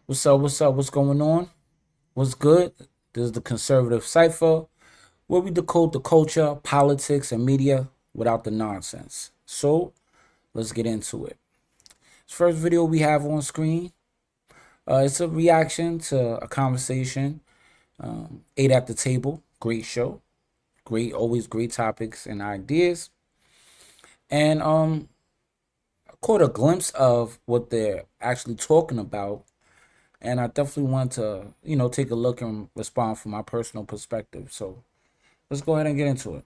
What's up? What's up? What's going on? What's good? This is the conservative Cipher, where we decode the culture, politics, and media without the nonsense. So let's get into it. This first video we have on screen, it's a reaction to a conversation. Eight at the table, great show, great, always great topics and ideas, and caught a glimpse of what they're actually talking about. And I definitely want to, take a look and respond from my personal perspective. So let's go ahead and get into it.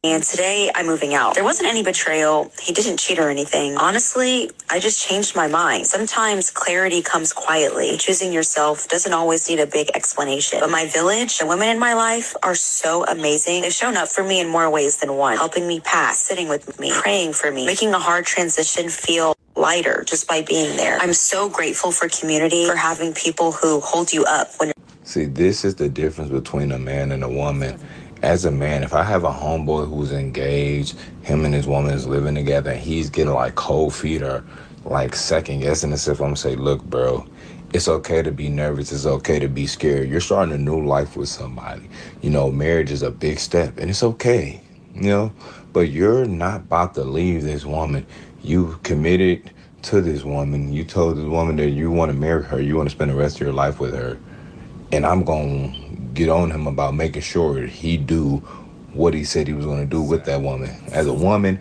And today I'm moving out. There wasn't any betrayal. He didn't cheat or anything. Honestly, I just changed my mind. Sometimes clarity comes quietly. Choosing yourself doesn't always need a big explanation. But my village, the women in my life are so amazing. They've shown up for me in more ways than one, helping me pass, sitting with me, praying for me, making a hard transition feel lighter just by being there. I'm so grateful for community, for having people who hold you up when See, this is the difference between a man and a woman. As a man, if I have a homeboy who's engaged, him and his woman is living together, and he's getting like cold feet or like second guessing himself, I'm gonna say, look, bro, it's okay to be nervous. It's okay to be scared. You're starting a new life with somebody. Marriage is a big step, and it's okay, but you're not about to leave this woman. You committed to this woman. You told this woman that you want to marry her. You want to spend the rest of your life with her, and I'm gonna get on him about making sure he do what he said he was gonna do with that woman. As a woman,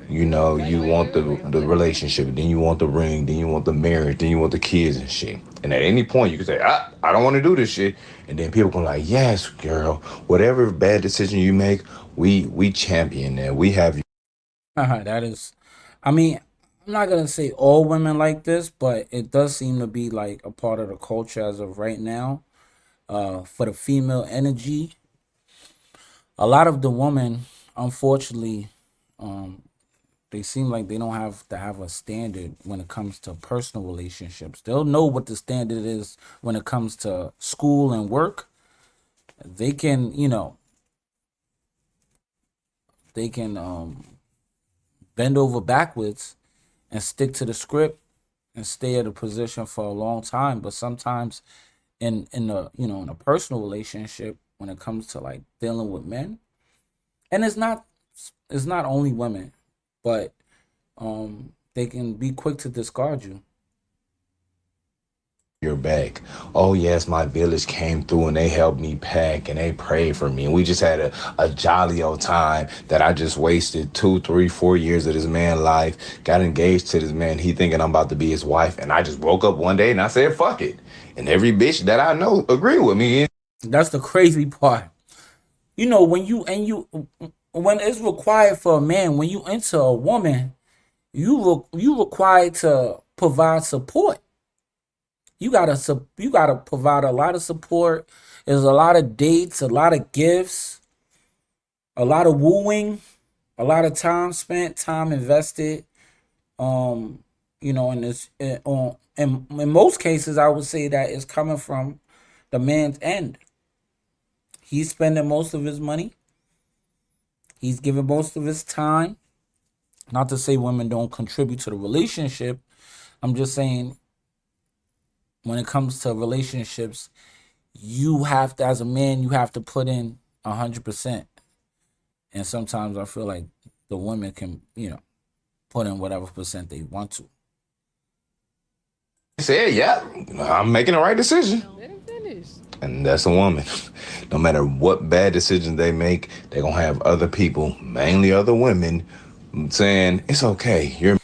you want the relationship, then you want the ring, then you want the marriage, then you want the kids and shit. And at any point, you can say, I don't want to do this shit, and then people gonna like, yes, girl, whatever bad decision you make, we champion that. We have you. That is, I mean, I'm not gonna say all women like this, but it does seem to be like a part of the culture as of right now. For the female energy, a lot of the women, unfortunately, they seem like they don't have to have a standard when it comes to personal relationships. They'll know what the standard is when it comes to school and work. They can, they can bend over backwards and stick to the script and stay at a position for a long time. But sometimes in a in a personal relationship, when it comes to like dealing with men, and it's not only women, but they can be quick to discard you. Your back. Oh yes, my village came through and they helped me pack and they prayed for me. And we just had a jolly old time that I just wasted 2, 3, 4 years of this man's life. Got engaged to this man. He thinking I'm about to be his wife. And I just woke up one day and I said, fuck it. And every bitch that I know agree with me. That's the crazy part. When it's required for a man, when you enter a woman, you required to provide support. You gotta provide a lot of support. There's a lot of dates, a lot of gifts, a lot of wooing, a lot of time spent, time invested. And it's in most cases, I would say that it's coming from the man's end. He's spending most of his money. He's giving most of his time. Not to say women don't contribute to the relationship. I'm just saying when it comes to relationships, you have to, as a man, you have to put in 100%. And sometimes I feel like the women can, put in whatever percent they want to. He said, yeah, I'm making the right decision. And that's a woman. No matter what bad decisions they make, they're going to have other people, mainly other women, saying, it's okay.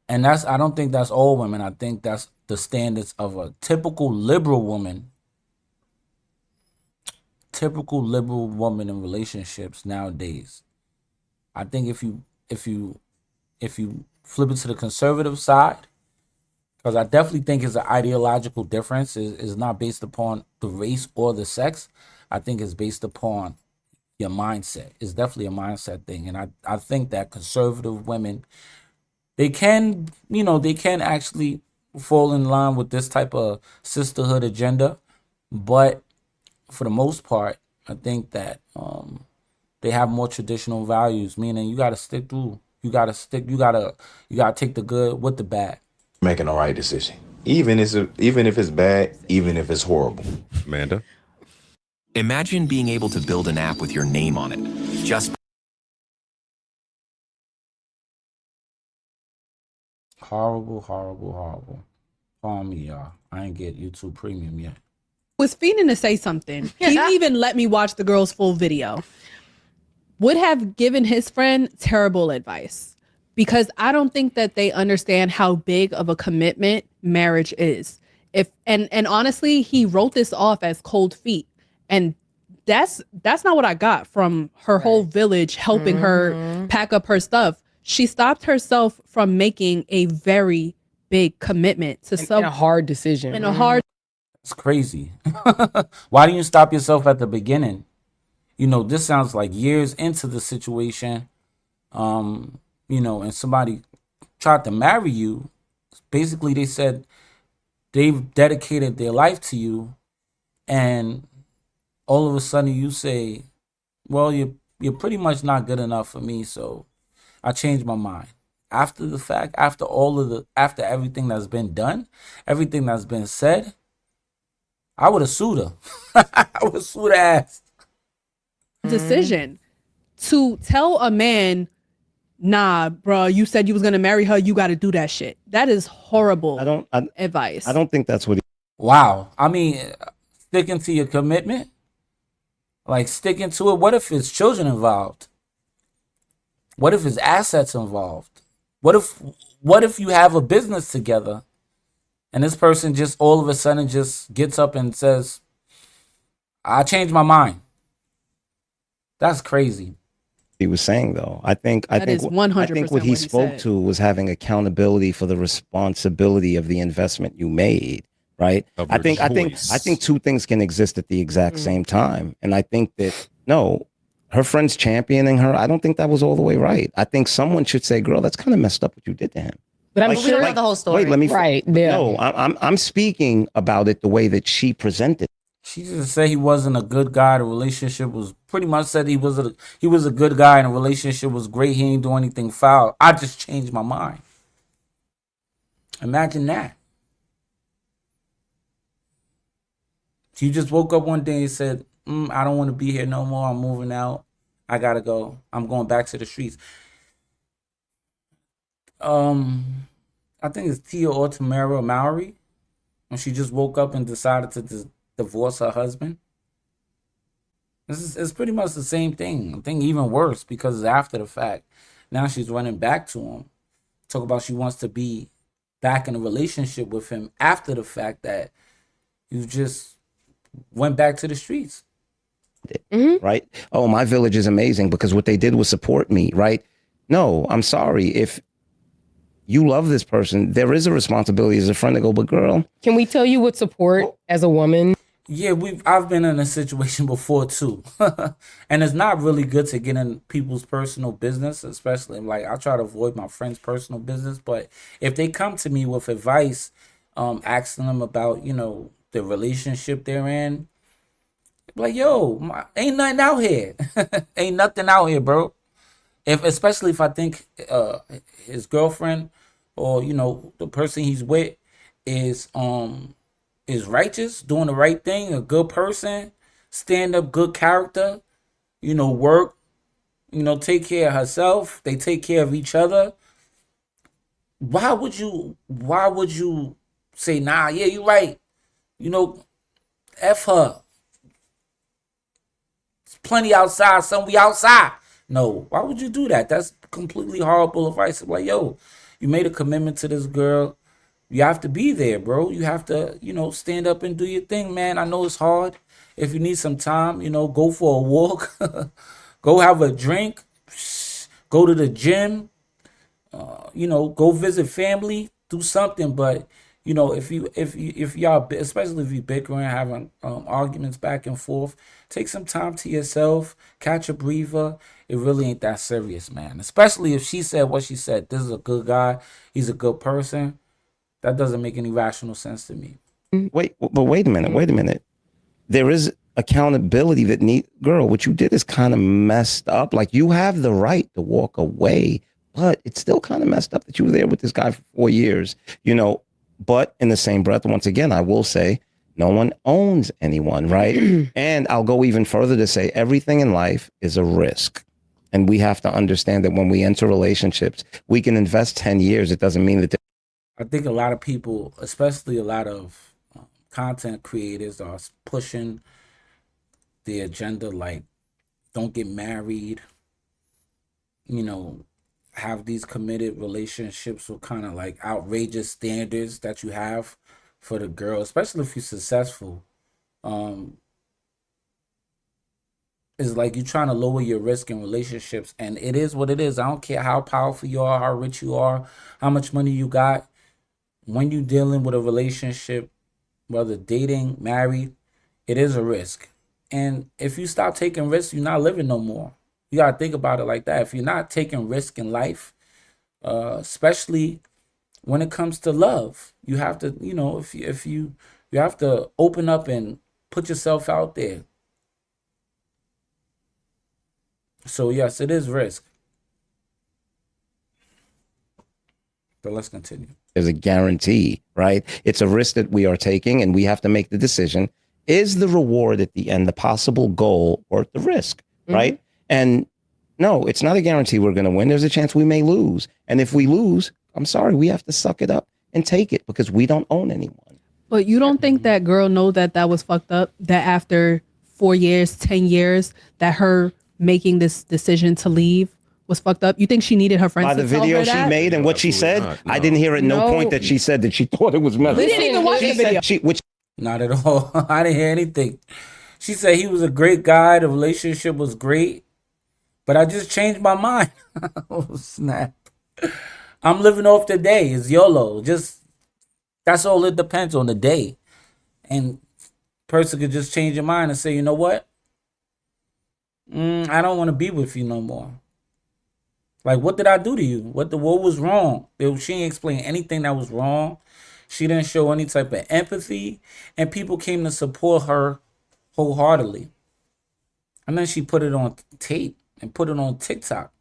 And I don't think that's all women. I think that's the standards of a typical liberal woman. Typical liberal woman in relationships nowadays. I think if you flip it to the conservative side, because I definitely think it's an ideological difference. Is not based upon the race or the sex. I think it's based upon your mindset. It's definitely a mindset thing. And I think that conservative women, they can actually fall in line with this type of sisterhood agenda. But for the most part, I think that they have more traditional values, meaning you gotta stick through. You gotta take the good with the bad. Making the right decision. Even if it's bad, even if it's horrible. Amanda? Imagine being able to build an app with your name on it. Just Horrible, horrible, horrible. Pardon me, y'all. I ain't get YouTube Premium yet. Was fiending to say something. He didn't even let me watch the girl's full video. Would have given his friend terrible advice because I don't think that they understand how big of a commitment marriage is. And honestly, he wrote this off as cold feet, and that's not what I got from her whole village helping her pack up her stuff. She stopped herself from making a very big commitment to In a hard decision. in a hard. It's crazy. Why didn't you stop yourself at the beginning? You know, this sounds like years into the situation. You know, and somebody tried to marry you. Basically, they said they've dedicated their life to you, and all of a sudden you say, "Well, you're pretty much not good enough for me," so I changed my mind. After the fact, after everything that's been done, everything that's been said, I would have sued her. I would have sued her ass. decision to tell a man, nah, bro, you said you was gonna marry her, you got to do that shit. That is horrible advice. I don't think that's what he. Wow. I mean, sticking to your commitment, like sticking to it. What if there's children involved? What if there's assets involved? What if you have a business together and this person just all of a sudden just gets up and says, I changed my mind? That's crazy. He was saying though. I think is 100% I think what he spoke said. to was having accountability for the responsibility of the investment you made, right? Of I your think choice. two things can exist at the exact same time. And I think that no, her friends championing her, I don't think that was all the way right. I think someone should say, girl, that's kind of messed up what you did to him. But I'm We don't sure. know the whole story. Wait, let me Right, yeah. No, I'm speaking about it the way that she presented. She just said he wasn't a good guy. The relationship was pretty much said he was a good guy and the relationship was great. He ain't do anything foul. I just changed my mind. Imagine that. She just woke up one day and said, I don't want to be here no more. I'm moving out. I gotta go. I'm going back to the streets. I think it's Tia or Tamara Mowry when she just woke up and decided to divorce her husband. It's pretty much the same thing. I think even worse because it's after the fact. Now she's running back to him. Talk about she wants to be back in a relationship with him after the fact that you just went back to the streets. Right? Oh, my village is amazing because what they did was support me, right? No, I'm sorry. If you love this person, there is a responsibility as a friend to go, but girl. Can we tell you what support as a woman? Yeah, I've been in a situation before too. And it's not really good to get in people's personal business, especially like I try to avoid my friends' personal business, but if they come to me with advice, asking them about, the relationship they're in, like, yo, ain't nothing out here. Ain't nothing out here, bro. Especially if I think his girlfriend or the person he's with is righteous, doing the right thing, a good person, stand up, good character, work, take care of herself, they take care of each other. Why would you say, nah, yeah, you right, F her. There's plenty outside, son, we outside. No, why would you do that? That's completely horrible advice. Like, yo, you made a commitment to this girl. You have to be there, bro. You have to, stand up and do your thing, man. I know it's hard. If you need some time, go for a walk. Go have a drink. Go to the gym. Go visit family. Do something. But, if y'all, especially if you bickering, having arguments back and forth, take some time to yourself. Catch a breather. It really ain't that serious, man. Especially if she said what she said. This is a good guy. He's a good person. That doesn't make any rational sense to me. Wait a minute. There is accountability that girl, what you did is kind of messed up. Like, you have the right to walk away, but it's still kind of messed up that you were there with this guy for 4 years, But in the same breath, once again, I will say no one owns anyone, right? And I'll go even further to say everything in life is a risk. And we have to understand that when we enter relationships, we can invest 10 years. It doesn't mean that I think a lot of people, especially a lot of content creators, are pushing the agenda like, don't get married, have these committed relationships with kind of like outrageous standards that you have for the girl, especially if you're successful. Is like you're trying to lower your risk in relationships, and it is what it is. I don't care how powerful you are, how rich you are, how much money you got. When you're dealing with a relationship, whether dating, married, it is a risk. And if you stop taking risks, you're not living no more. You gotta think about it like that. If you're not taking risk in life, especially when it comes to love, you have to, if you have to open up and put yourself out there. So yes, it is risk. But let's continue. there's a guarantee, right? It's a risk that we are taking, and we have to make the decision. Is the reward at the end, the possible goal, worth the risk, right? And no, it's not a guarantee we're going to win. There's a chance we may lose. And if we lose, I'm sorry, we have to suck it up and take it because we don't own anyone. But you don't think that girl know that that was fucked up? That after 4 years, 10 years, that her making this decision to leave was fucked up? You think she needed her friends By to the tell video her she that? made and what she said, not, I no. didn't hear at no No. point that she said that she thought it was messed We up. didn't even watch the She video. said which Not at all. I didn't hear anything. She said he was a great guy. The relationship was great. But I just changed my mind. Oh, snap. I'm living off the day. It's YOLO. That's all it depends on, the day. And person could just change your mind and say, you know what? I don't want to be with you no more. Like, what did I do to you? What was wrong? She didn't explain anything that was wrong. She didn't show any type of empathy. And people came to support her wholeheartedly. And then she put it on tape and put it on TikTok.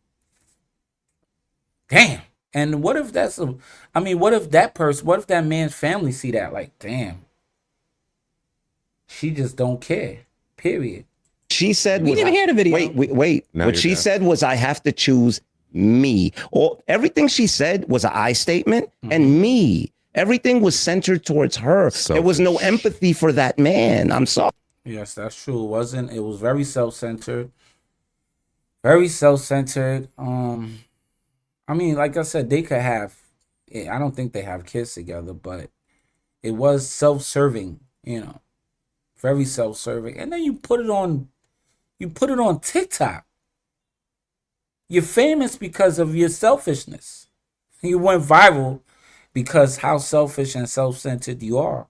Damn. And what if what if that man's family see that? Like, damn. She just don't care. Period. she said We was, didn't even hear the video. Wait. Now What you're she deaf. said was, I have to choose me. Or everything she said was an I statement and me. Everything was centered towards her. There was no Selfish. empathy for that man. I'm sorry. Yes, that's true. It was very self-centered. Very self-centered. Like I said, they could have, I don't think they have kids together, but it was self-serving, very self-serving. And then you put it on TikTok. You're famous because of your selfishness. You went viral because how selfish and self-centered you are.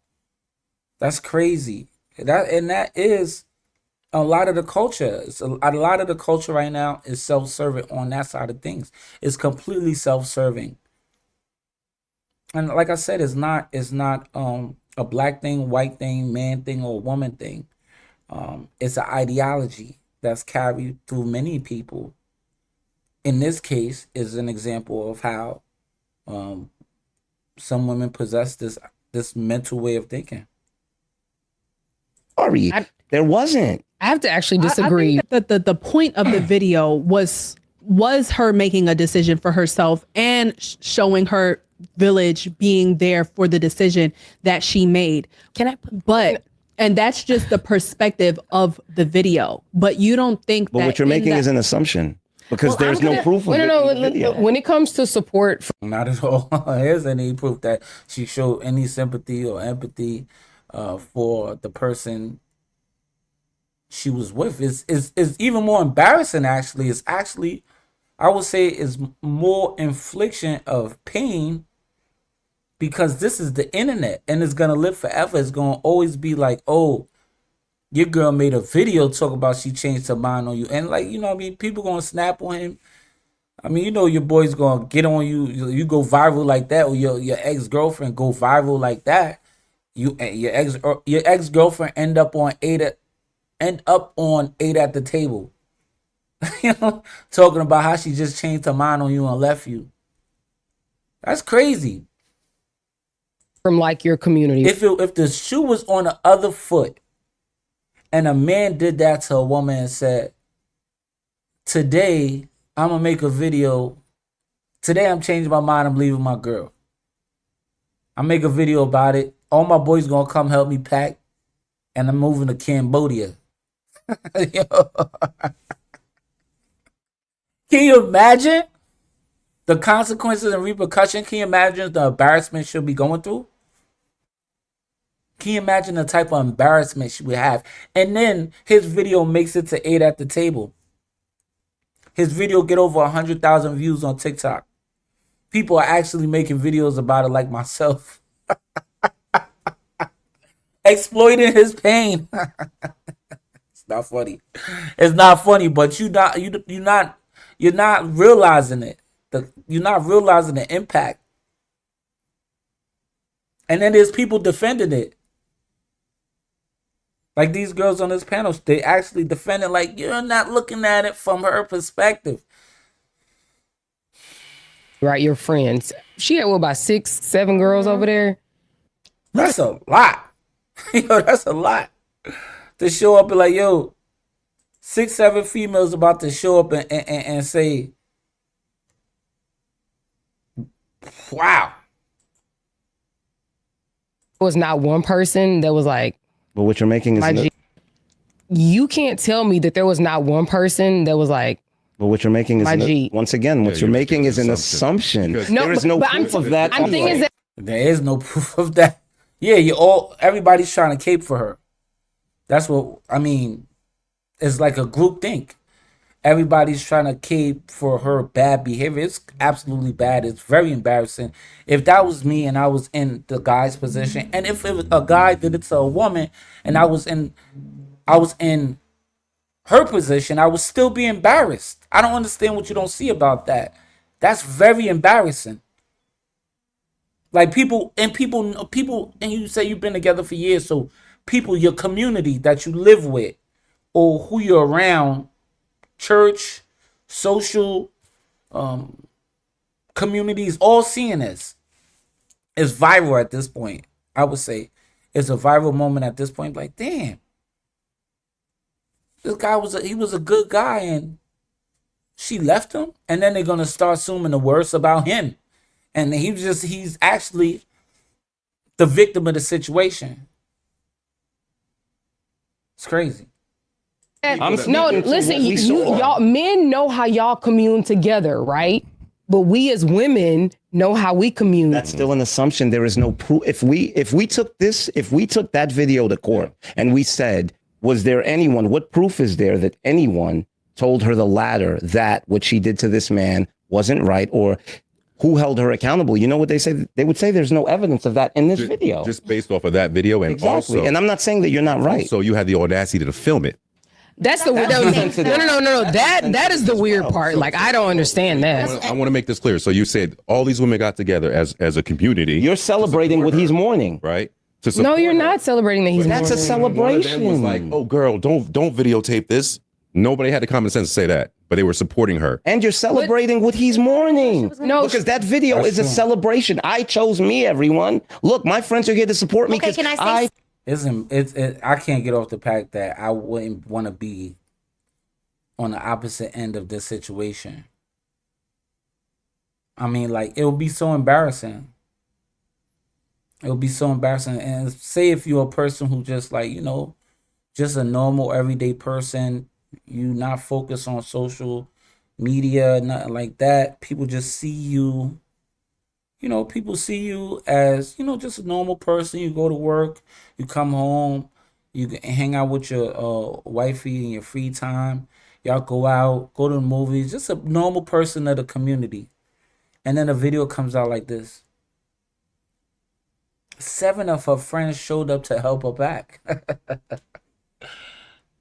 That's crazy. That is a lot of the culture. A lot of the culture right now is self-serving on that side of things. It's completely self-serving. And like I said, it's not a black thing, white thing, man thing, or woman thing. It's an ideology that's carried through many people. In this case, is an example of how some women possess this mental way of thinking. Sorry. There wasn't. I have to actually I disagree. think that the point of the video was her making a decision for herself and showing her village being there for the decision that she made. And that's just the perspective of the video. But you don't think But that what you're making is an assumption because there's no proof of it. No, in the video. when it comes to support Not at all. Here's any proof that she showed any sympathy or empathy for the person she was with. Is even more embarrassing. Actually, I would say, is more infliction of pain, because this is the internet and it's gonna live forever. It's gonna always be like, oh, your girl made a video talk about she changed her mind on you, and people gonna snap on him. Your boy's gonna get on you. You go viral like that, or your ex-girlfriend go viral like that. Your ex-girlfriend end up on eight at the table. Talking about how she just changed her mind on you and left you. That's crazy. from like your community. If the shoe was on the other foot and a man did that to a woman and said, today I'm gonna make a video. Today I'm changing my mind. I'm leaving my girl. I make a video about it. All my boys gonna come help me pack, and I'm moving to Cambodia. Yo. Can you imagine the consequences and repercussions? Can you imagine the embarrassment she'll be going through? Can you imagine the type of embarrassment she would have? And then his video makes it to 8 at the table. His video get over 100,000 views on TikTok. People are actually making videos about it, like myself. Exploiting his pain. It's not funny. It's not funny, but you're not realizing it. You're not realizing the impact. And then there's people defending it. Like these girls on this panel, they actually defend it like you're not looking at it from her perspective. Right, your friends. She had what, about 6, 7 girls over there? That's a lot. Yo, that's a lot. To show up and like, yo, 6, 7 females about to show up and say, wow. There was not one person that was like, But what you're making is my G. You can't tell me that there was not one person that was like, but what you're making is my G. once again, what you're making is an assumption. No, There is no but proof of that. I'm thinking is that There is no proof of that. Yeah, everybody's trying to cape for her. That's what I mean. It's like a group think. Everybody's trying to cape for her bad behavior. It's absolutely bad. It's very embarrassing. If that was me and I was in the guy's position, and if it was a guy did it to a woman and I was in her position, I would still be embarrassed. I don't understand what you don't see about that. That's very embarrassing. Like people, and you say you've been together for years, so people, your community that you live with or who you're around, church, social communities, all seeing this. It's viral at this point. I would say it's a viral moment at this point. Like, damn, this guy was a good guy and she left him, and then they're gonna start assuming the worst about him. And he's actually the victim of the situation. It's crazy. no, listen, y'all men know how y'all commune together, right? But we as women know how we commune. That's still an assumption. There is no proof. If we took that video to court and we said, was there anyone, what proof is there that anyone told her the latter, that what she did to this man wasn't right, or who held her accountable? You know what they say? They would say there's no evidence of that in this video. Just based off of that video. And exactly. Also, and I'm not saying that you're not right. So you had the audacity to film it. That's no. That is the weird part. Like, I don't understand that. I want to make this clear. So you said all these women got together as a community. You're celebrating what he's mourning, right? No, you're not celebrating that he's mourning. That's a celebration. One of them was like, oh, girl, don't videotape this. Nobody had the common sense to say that, but they were supporting her. And you're celebrating what he's mourning. No, because that video is a celebration. I chose me, everyone. Look, my friends are here to support me. Okay, can I say I can't get off the fact that I wouldn't want to be on the opposite end of this situation. I mean, like, it would be so embarrassing. It would be so embarrassing. And say if you're a person who just like, just a normal everyday person, you not focused on social media, nothing like that. People just see you. People see you as, just a normal person. You go to work, you come home, you hang out with your wifey in your free time. Y'all go out, go to the movies, just a normal person of the community. And then a video comes out like this. 7 of her friends showed up to help her back.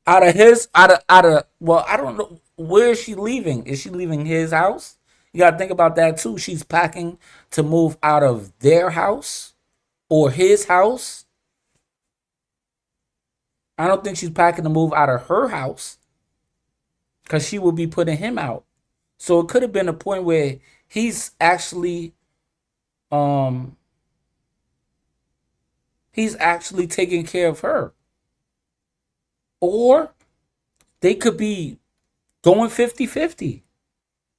Well, I don't know, where is she leaving? Is she leaving his house? You got to think about that too. She's packing to move out of their house or his house. I don't think she's packing to move out of her house, because she would be putting him out. So it could have been a point where he's actually he's actually taking care of her. Or they could be going 50-50,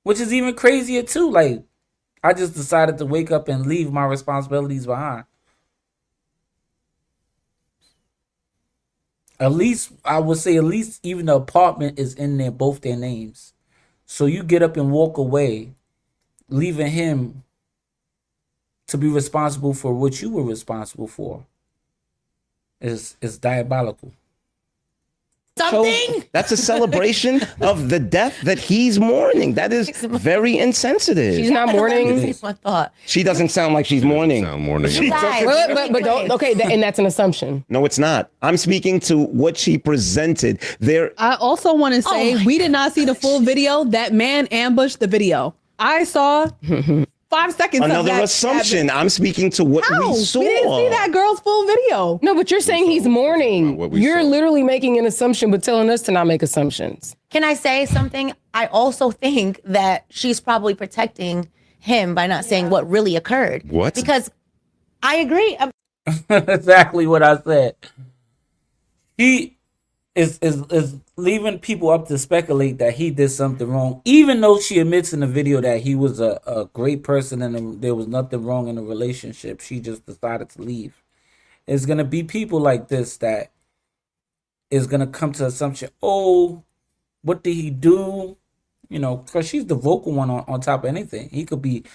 which is even crazier too. Like, I just decided to wake up and leave my responsibilities behind. At least, I would say, at least even the apartment is in their both their names. So you get up and walk away, leaving him to be responsible for what you were responsible for. Is diabolical. So that's a celebration of the death that he's mourning. That is very insensitive. She's not mourning. My thought. She doesn't sound like she's mourning. Sound mourning. But don't, okay, and that's an assumption. No, it's not. I'm speaking to what she presented. There, I also want to say we did not see the full video. That man ambushed the video. I saw 5 seconds. another of that. assumption. I'm speaking to what How? we saw. We didn't see that girl's full video. No, but you're saying he's mourning. What we You're saw. literally making an assumption, but telling us to not make assumptions. Can I say something? I also think that she's probably protecting him by not saying what really occurred. What? Because I agree. Exactly what I said. He is leaving people up to speculate that he did something wrong, even though she admits in the video that he was a great person and there was nothing wrong in the relationship. She just decided to leave. It's gonna be people like this that is gonna come to assumption, oh, what did he do? You know, because she's the vocal one on top of anything. He could be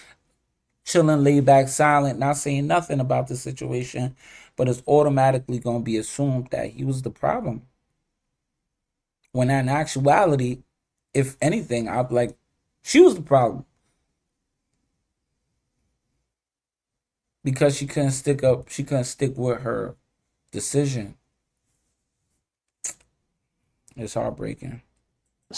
chilling, laid back, silent, not saying nothing about the situation, but it's automatically going to be assumed that he was the problem. When in actuality, if anything, I'd be like, she was the problem. Because she couldn't stick with her decision. It's heartbreaking.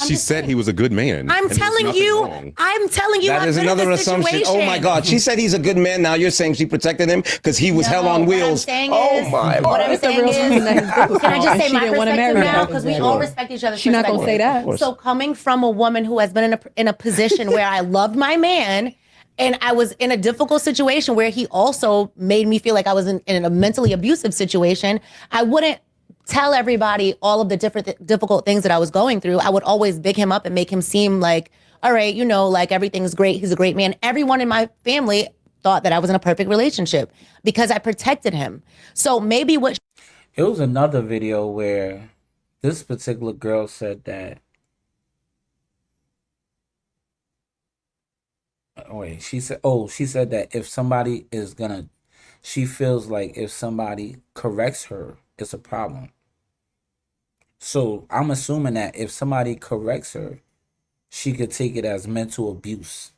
She said he was a good man. I'm and there's telling nothing you, wrong. I'm telling you, That I've is been in another this assumption. Oh my situation. God. She said he's a good man. Now you're saying she protected him because he was hell on wheels. What I'm saying Oh is, my what God. I'm It's a saying real is, person that is difficult. can I just say She my didn't wanna perspective marry now? him. Because we all respect each other's She's not gonna say perspective. that. So coming from a woman who has been in a position where I loved my man, and I was in a difficult situation where he also made me feel like I was in a mentally abusive situation, I wouldn't tell everybody all of the difficult things that I was going through. I would always big him up and make him seem like, all right, you know, like everything's great. He's a great man. Everyone in my family thought that I was in a perfect relationship because I protected him. So maybe what It was another video where this particular girl said that. Wait, she said that if somebody is gonna, she feels like if somebody corrects her, it's a problem. So I'm assuming that if somebody corrects her, she could take it as mental abuse.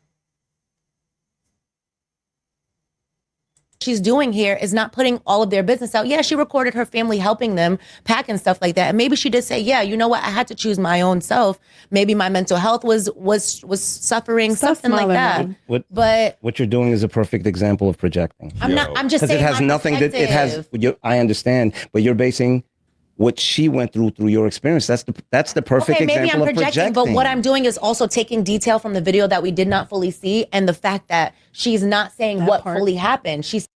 she's doing here is not putting all of their business out. Yeah, she recorded her family helping them pack and stuff like that. And maybe she did say, yeah, you know what? I had to choose my own self. Maybe my mental health was suffering, something like that. But What you're doing is a perfect example of projecting. I'm just Because saying it has my nothing that it has. perspective. I understand, but you're basing what she went through your experience. That's the perfect Okay, maybe example I'm of projecting, but what I'm doing is also taking detail from the video that we did not fully see, and the fact that she's not saying what fully happened. She's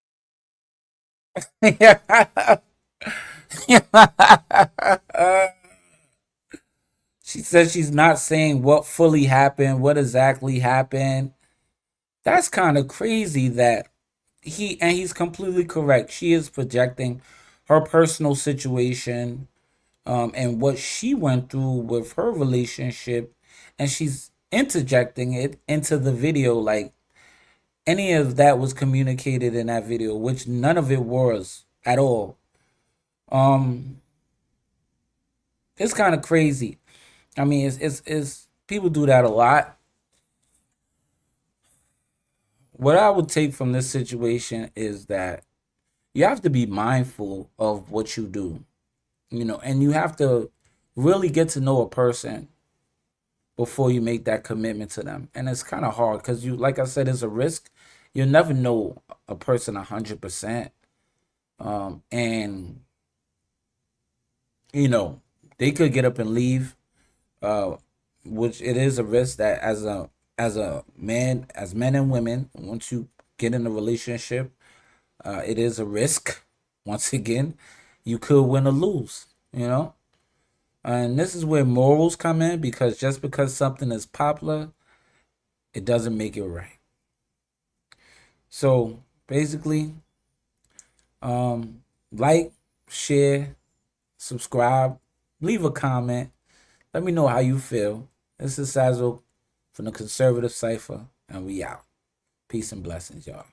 She says she's not saying what fully happened, what exactly happened. That's kind of crazy that he's completely correct. She is projecting her personal situation and what she went through with her relationship, and she's interjecting it into the video like any of that was communicated in that video, which none of it was at all. It's kind of crazy. I mean, it's people do that a lot. What I would take from this situation is that you have to be mindful of what you do, and you have to really get to know a person before you make that commitment to them. And it's kind of hard because like I said, it's a risk. You'll never know a person 100%. And they could get up and leave, which it is a risk that as men and women, once you get in a relationship, it is a risk. once again, you could win or lose, you know? And this is where morals come in, because just because something is popular, it doesn't make it right. So basically, like, share, subscribe, leave a comment. Let me know how you feel. This is Sazzle from the Conservative Cipher, and we out. Peace and blessings, y'all.